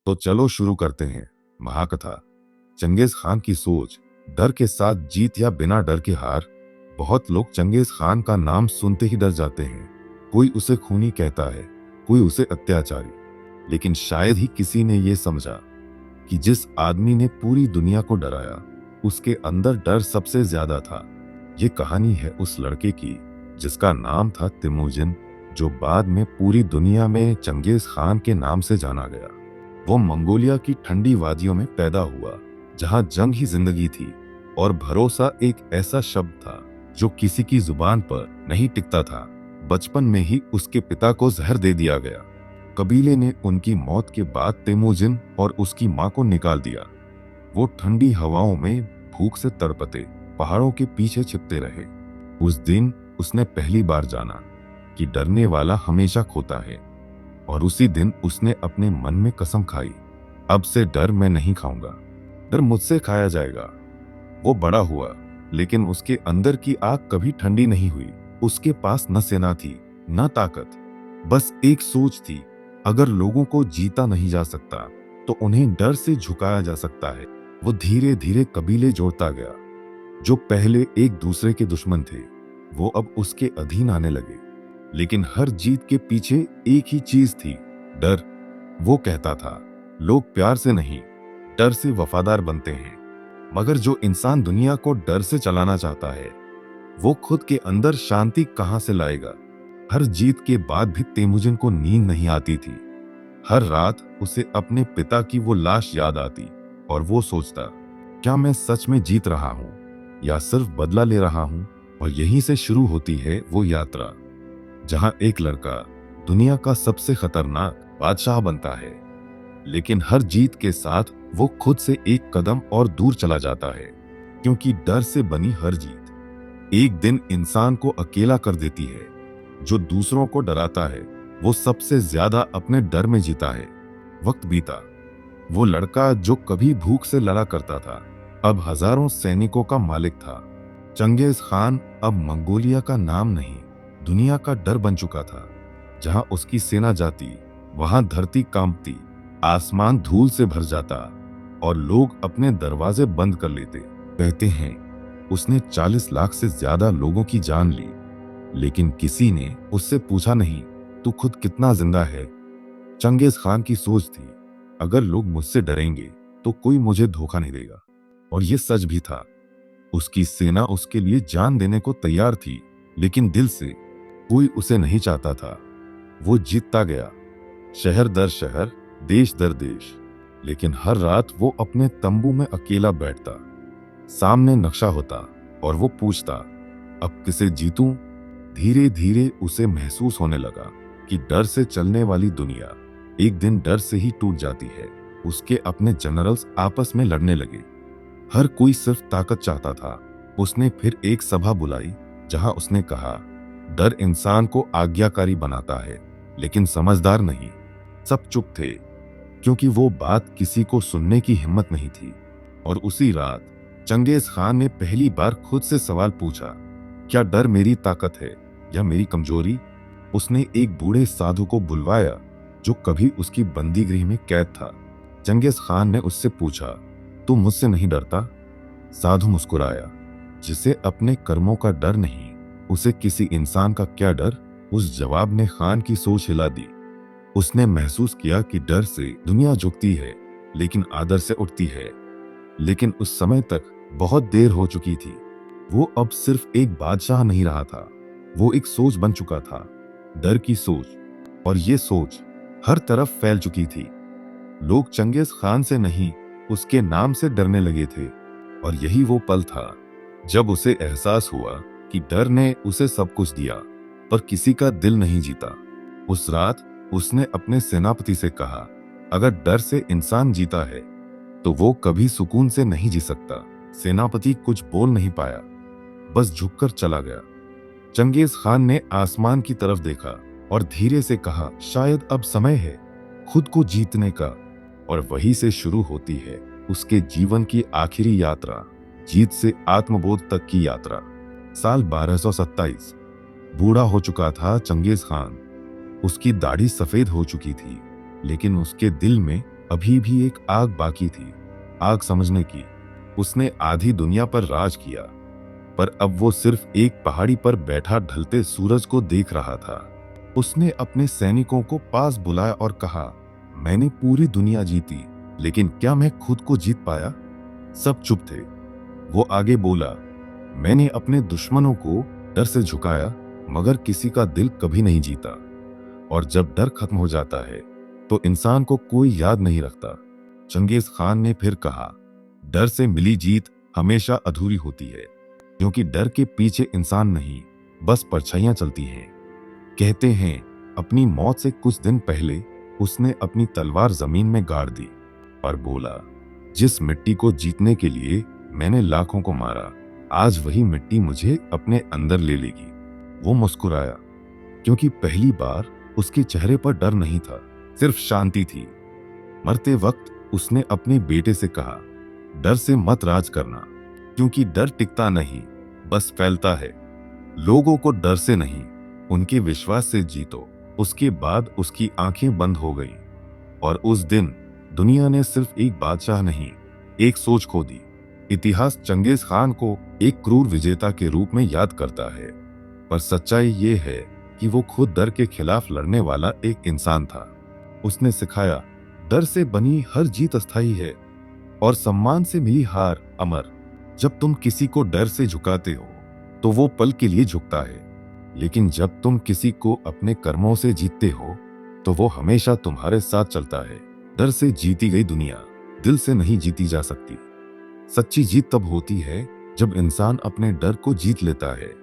तो चलो शुरू करते हैं महाकथा। चंगेज खान की सोच, डर के साथ जीत या बिना डर के हार। बहुत लोग चंगेज खान का नाम सुनते ही डर जाते हैं। कोई उसे खूनी कहता है, कोई उसे अत्याचारी, लेकिन शायद ही किसी ने यह समझा कि जिस आदमी ने पूरी दुनिया को डराया, उसके अंदर डर सबसे ज्यादा था। ये कहानी है उस लड़के की जिसका नाम था तिमोजिन, जो बाद में पूरी दुनिया में चंगेज खान के नाम से जाना गया। वो मंगोलिया की ठंडी वादियों में पैदा हुआ, जहां जंग ही जिंदगी थी और भरोसा एक ऐसा शब्द था जो किसी की जुबान पर नहीं टिकता था। बचपन में ही उसके पिता को जहर दे दिया गया। कबीले ने उनकी मौत के बाद तिमोजिन और उसकी मां को निकाल दिया। वो ठंडी हवाओं में भूख से तड़पते पहाड़ों के पीछे छिपते रहे। उस दिन उसने पहली बार जाना कि डरने वाला हमेशा खोता है, और उसी दिन उसने अपने मन में कसम खाई, अब से डर मैं नहीं खाऊंगा, डर मुझसे खाया जाएगा। वो बड़ा हुआ, लेकिन उसके अंदर की आग कभी ठंडी नहीं हुई। उसके पास न सेना थी, न ताकत, बस एक सोच थी, अगर लोगों को जीता नहीं जा सकता तो उन्हें डर से झुकाया जा सकता है। वो धीरे धीरे कबीले जोड़ता गया। जो पहले एक दूसरे के दुश्मन थे, वो अब उसके अधीन आने लगे। लेकिन हर जीत के पीछे एक ही चीज थी, डर। वो कहता था, लोग प्यार से नहीं, डर से वफादार बनते हैं। मगर जो इंसान दुनिया को डर से चलाना चाहता है, वो खुद के अंदर शांति कहां से लाएगा। हर जीत के बाद भी तेमुजिन को नींद नहीं आती थी। हर रात उसे अपने पिता की वो लाश याद आती और वो सोचता, क्या मैं सच में जीत रहा हूं या सिर्फ बदला ले रहा हूं। और यहीं से शुरू होती है वो यात्रा, जहां एक लड़का दुनिया का सबसे खतरनाक बादशाह बनता है, लेकिन हर जीत के साथ वो खुद से एक कदम और दूर चला जाता है। क्योंकि डर से बनी हर जीत एक दिन इंसान को अकेला कर देती है। जो दूसरों को डराता है, वो सबसे ज्यादा अपने डर में जीता है। वक्त बीता। वो लड़का जो कभी भूख से लड़ा करता था, अब हजारों सैनिकों का मालिक था। चंगेज खान अब मंगोलिया का नाम नहीं, दुनिया का डर बन चुका था। जहां उसकी सेना जाती, वहां धरती कांपती, आसमान धूल से भर जाता और लोग अपने दरवाजे बंद कर लेते। कहते हैं उसने 40 लाख से ज्यादा लोगों की जान ली, लेकिन किसी ने उससे पूछा नहीं, तू खुद कितना जिंदा है। चंगेज खान की सोच थी, अगर लोग मुझसे डरेंगे तो कोई मुझे धोखा नहीं देगा। और ये सच भी था। उसकी सेना उसके लिए जान देने को तैयार थी, लेकिन दिल से कोई उसे नहीं चाहता था। वो जीतता गया, शहर दर शहर, देश दर देश। लेकिन हर रात वो अपने तंबू में अकेला बैठता। सामने नक्शा होता और वो पूछता, अब किसे जीतूं। धीरे धीरे उसे महसूस होने लगा कि डर से चलने वाली दुनिया एक दिन डर से ही टूट जाती है। उसके अपने जनरल्स आपस में लड़ने लगे। हर कोई सिर्फ ताकत चाहता था। उसने फिर एक सभा बुलाई, जहां उसने कहा, डर इंसान को आज्ञाकारी बनाता है, लेकिन समझदार नहीं। सब चुप थे, क्योंकि वो बात किसी को सुनने की हिम्मत नहीं थी। और उसी रात चंगेज खान ने पहली बार खुद से सवाल पूछा, क्या डर मेरी ताकत है या मेरी कमजोरी। उसने एक बूढ़े साधु को बुलवाया, जो कभी उसकी बंदीगृह में कैद था। चंगेज खान ने उससे पूछा, तू मुझसे नहीं डरता। साधु मुस्कुराया, जिसे अपने कर्मों का डर नहीं, उसे किसी इंसान का क्या डर। उस जवाब ने खान की सोच हिला दी। उसने महसूस किया कि डर से दुनिया झुकती है, लेकिन आदर से उठती है। लेकिन उस समय तक बहुत देर हो चुकी थी। वो अब सिर्फ एक बादशाह नहीं रहा था, वो एक सोच बन चुका था, डर की सोच। और ये सोच हर तरफ फैल चुकी थी। लोग चंगेज खान से नहीं, उसके नाम से डरने लगे थे। और यही वो पल था जब उसे एहसास हुआ कि डर ने उसे सब कुछ दिया, पर किसी का दिल नहीं जीता। उस रात उसने अपने सेनापति से कहा, अगर डर से इंसान जीता है तो वो कभी सुकून से नहीं जी सकता। सेनापति कुछ बोल नहीं पाया, बस झुककर चला गया। चंगेज खान ने आसमान की तरफ देखा और धीरे से कहा, शायद अब समय है खुद को जीतने का। और वहीं से शुरू होती है उसके जीवन की आखिरी यात्रा, जीत से आत्मबोध तक की यात्रा। साल 1227। बूढ़ा हो चुका था चंगेज खान। उसकी दाढ़ी सफेद हो चुकी थी, लेकिन उसके दिल में अभी भी एक आग बाकी थी, आग समझने की। उसने आधी दुनिया पर राज किया, पर अब वो सिर्फ एक पहाड़ी पर बैठा ढलते सूरज को देख रहा था। उसने अपने सैनिकों को पास बुलाया और कहा, मैंने पूरी दुनिया जीती, लेकिन क्या मैं खुद को जीत पाया? सब चुप थे। वो आगे बोला, मैंने अपने दुश्मनों को डर से झुकाया, मगर किसी का दिल कभी नहीं जीता। और जब डर खत्म हो जाता है तो इंसान को कोई याद नहीं रखता। चंगेज खान ने फिर कहा, डर से मिली जीत हमेशा अधूरी होती है, क्योंकि डर के पीछे इंसान नहीं, बस परछाइयां चलती हैं। कहते हैं अपनी मौत से कुछ दिन पहले उसने अपनी तलवार जमीन में गाड़ दी और बोला, जिस मिट्टी को जीतने के लिए मैंने लाखों को मारा, आज वही मिट्टी मुझे अपने अंदर ले लेगी। वो मुस्कुराया, क्योंकि पहली बार उसके चेहरे पर डर नहीं था, सिर्फ शांति थी। मरते वक्त उसने अपने बेटे से कहा, डर से मत राज करना, क्योंकि डर टिकता नहीं, बस फैलता है। लोगों को डर से नहीं, उनके विश्वास से जीतो। उसके बाद उसकी आंखें बंद हो गईं, और उस दिन दुनिया ने सिर्फ एक बादशाह नहीं, एक सोच खो दी। इतिहास चंगेज खान को एक क्रूर विजेता के रूप में याद करता है, पर सच्चाई ये है कि वो खुद डर के खिलाफ लड़ने वाला एक इंसान था। उसने सिखाया, डर से बनी हर जीत अस्थायी है और सम्मान से मिली हार अमर। जब तुम किसी को डर से झुकाते हो तो वो पल के लिए झुकता है, लेकिन जब तुम किसी को अपने कर्मों से जीतते हो तो वो हमेशा तुम्हारे साथ चलता है। डर से जीती गई दुनिया दिल से नहीं जीती जा सकती। सच्ची जीत तब होती है जब इंसान अपने डर को जीत लेता है।